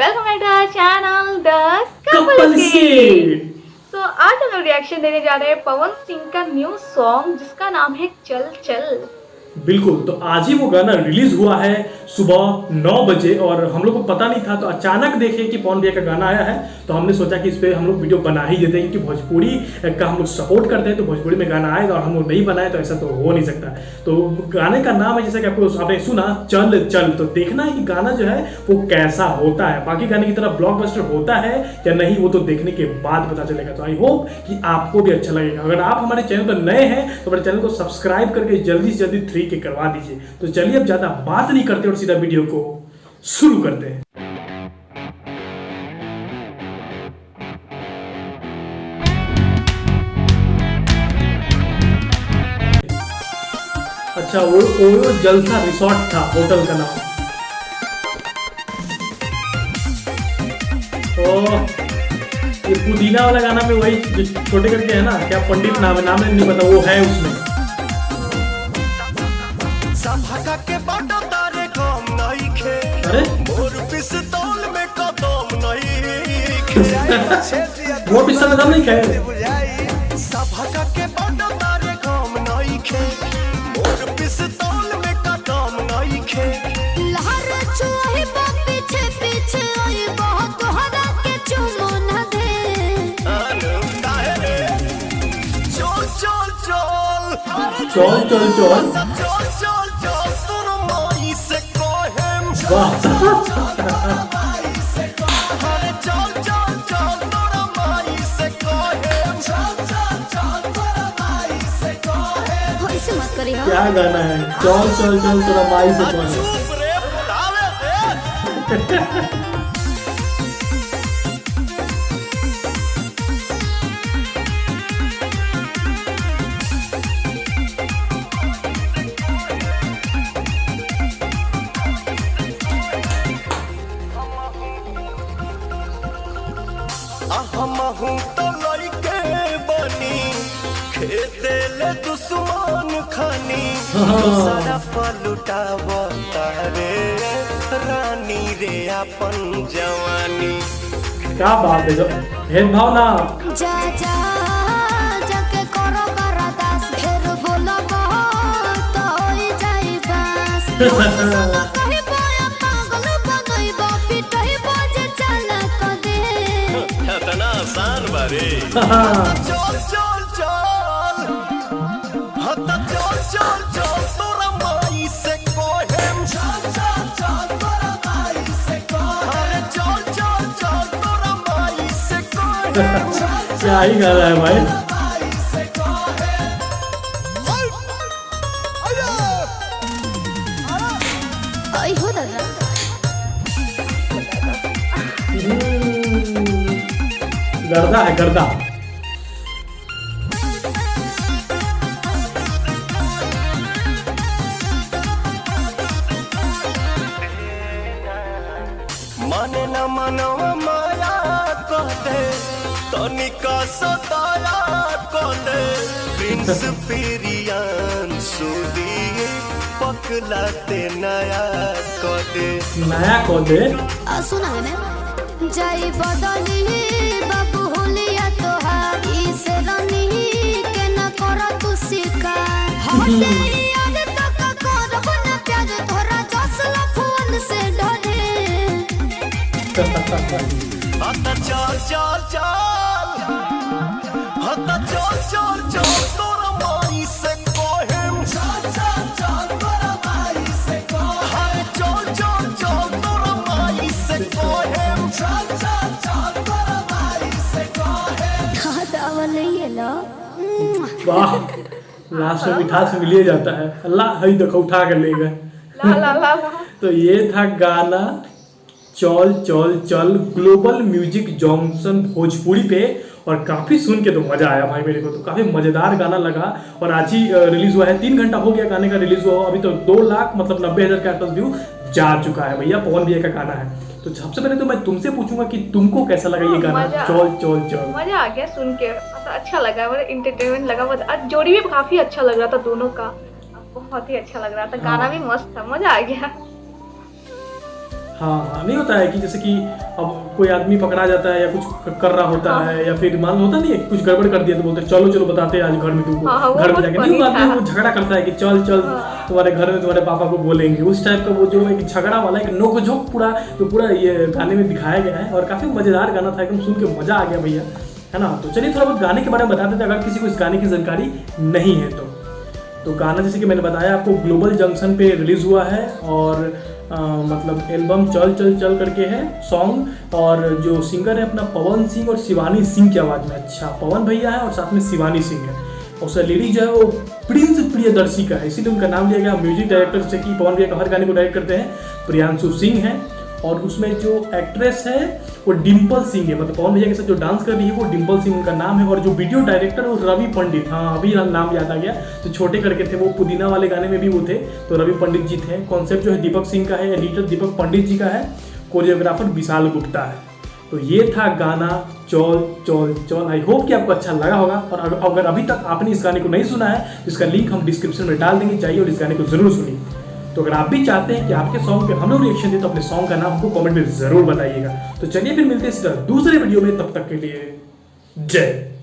Welcome back to our channel the couple seed. तो आज हम लोग रिएक्शन देने जा रहे हैं पवन सिंह का न्यू सॉन्ग जिसका नाम है चल चल। बिल्कुल, तो आज ही वो गाना रिलीज हुआ है सुबह 9 बजे और हम लोग को पता नहीं था, तो अचानक देखे कि पवन भैया का गाना आया है तो हमने सोचा कि इस पे हम लोग वीडियो बना ही देते हैं, क्योंकि भोजपुरी का हम लोग सपोर्ट करते हैं। तो भोजपुरी में गाना आएगा और हम लोग नहीं बनाए तो ऐसा तो हो नहीं सकता। तो गाने का नाम है, जैसा कि आपने सुना, चल चल। तो देखना है कि गाना जो है वो कैसा होता है, बाकी गाने की तरह ब्लॉकबस्टर होता है या नहीं, वो तो देखने के बाद पता चलेगा। तो आई होप कि आपको भी अच्छा लगेगा। अगर आप हमारे चैनल पर नए हैं तो हमारे चैनल को सब्सक्राइब करके जल्दी से जल्दी 3 के करवा दीजिए। तो चलिए अब ज्यादा बात नहीं करते और सीधा वीडियो को शुरू करते हैं। अच्छा, वो ओयो जलसा रिसोर्ट था होटल का नाम। तो ये पुदीना वाला गाना में वही जो छोटे करके है ना, क्या पंडित नाम है, नाम नहीं पता, वो है उसमें। अरे वो पिस्ता में दम नहीं खाए। चल चल चल, क्या गाना है, चल चल चल तोरा माई से कौन। दुश्मन खानी सारा पलुटा बतारे रानी रे अपन जवानी। क्या बात है, जो भेदभाव ना। जा जा जाके करो बरदास, फिर बोलो बहुत होई जाई बस। कहीं बोया पागल बनई बापी तही बजे चला क दे। इतना आसान बारे। चल चल चल, हता चल चल चल तोरा माई से कोहेम। चल चल चल तोरा माई से कोहेम। अरे चल चल चल तोरा माई से कोहेम। क्या ही गाना है भाई। आई हो दादा गर्दा है, गर्दा। माने न मनवा माया कहते तनिका सताया कहते प्रिंस पिरियन सुदी पकलाते नया कहते। नया कहते सुना है ना, जाई बदली बाबू होलिया तोहार इसे रनी के न करा तू शिकार। हटे याद तक करब न प्यार तोरा जसला फोन से डरे। हता चल चल चल, हता चल चल चल तोरा माई से कोहेम। चल चल चल तोरा माई से कोहेम। हरे चल चल चल तोरा माई से कोहेम। चल चल चल तोरा माई से कोहेम। हाँ दावल ये लो। वाह, लास्ट में मिठास मिल जाता है। अल्लाह हई देखो उठा कर ले गए। ला ला ला ला। तो ये था गाना चल चल चल, ग्लोबल म्यूजिक जॉनसन भोजपुरी पे। और काफ़ी सुन के तो मज़ा आया भाई, मेरे को तो काफ़ी मज़ेदार गाना लगा। और आज ही रिलीज़ हुआ है, 3 घंटा हो गया गाने का रिलीज़ हुआ। अभी तो 2 लाख मतलब 90,000 के आसपास व्यू जा चुका है भैया। पवन भैया का गाना है। तो सबसे पहले तो मैं तुमसे पूछूंगा कि तुमको कैसा लगा ये गाना चल चल चल। मजा आ गया सुन के, अच्छा लगा, मतलब इंटरटेनमेंट लगा। जोड़ी भी काफी अच्छा लग रहा था दोनों का, बहुत ही अच्छा लग रहा था। गाना भी मस्त था, मजा आ गया। हाँ, नहीं होता है कि जैसे कि अब कोई आदमी पकड़ा जाता है या कुछ कर रहा होता है, या फिर मान लो होता नहीं है कुछ गड़बड़ कर दिया तो बोलते हैं चलो चलो बताते हैं आज घर में तुमको, घर में जाके नहीं, आदमी वो झगड़ा करता है कि चल चल तुम्हारे घर में तुम्हारे पापा को बोलेंगे, उस टाइप का वो जो एक झगड़ा वाला एक नोक-झोंक पूरा ये गाने में दिखाया गया है और काफी मजेदार गाना था, एकदम सुन के मजा आ गया भैया, है ना। तो चलिए थोड़ा बहुत गाने के बारे में बता देते हैं अगर किसी को इस गाने की जानकारी नहीं है तो गाना जैसे कि मैंने बताया आपको ग्लोबल जंक्शन पे रिलीज हुआ है और मतलब एल्बम चल चल चल करके है सॉन्ग, और जो सिंगर है अपना पवन सिंह और शिवानी सिंह की आवाज़ में, अच्छा पवन भैया है और साथ में शिवानी सिंह है, और उसका लिरिक्स जो है वो प्रिंस प्रियदर्शी का है, इसीलिए उनका नाम लिया गया। म्यूजिक डायरेक्टर जैसे कि पवन भैया का हर गाने को डायरेक्ट करते हैं प्रियांशु सिंह है, और उसमें जो एक्ट्रेस है वो डिम्पल सिंह है, मतलब पवन भैया के साथ जो डांस कर रही है वो डिम्पल सिंह उनका नाम है, और जो वीडियो डायरेक्टर वो रवि पंडित, हाँ अभी नाम याद आ गया, तो छोटे करके थे वो पुदीना वाले गाने में भी वो थे, तो रवि पंडित जी थे। कॉन्सेप्ट जो है दीपक सिंह का है, एडिटर दीपक पंडित जी का है, कोरियोग्राफर विशाल गुप्ता है। तो ये था गाना चल चल चल। आई होप कि आपको अच्छा लगा होगा, और अगर अभी तक आपने इस गाने को नहीं सुना है तो इसका लिंक हम डिस्क्रिप्शन में डाल देंगे, चाहिए और इस गाने को जरूर सुनिए। तो अगर आप भी चाहते हैं कि आपके सॉन्ग पे हम लोग रिएक्शन दें तो अपने सॉन्ग का नाम हमको कमेंट में जरूर बताइएगा। तो चलिए फिर मिलते हैं इस तरह दूसरे वीडियो में, तब तक के लिए जय।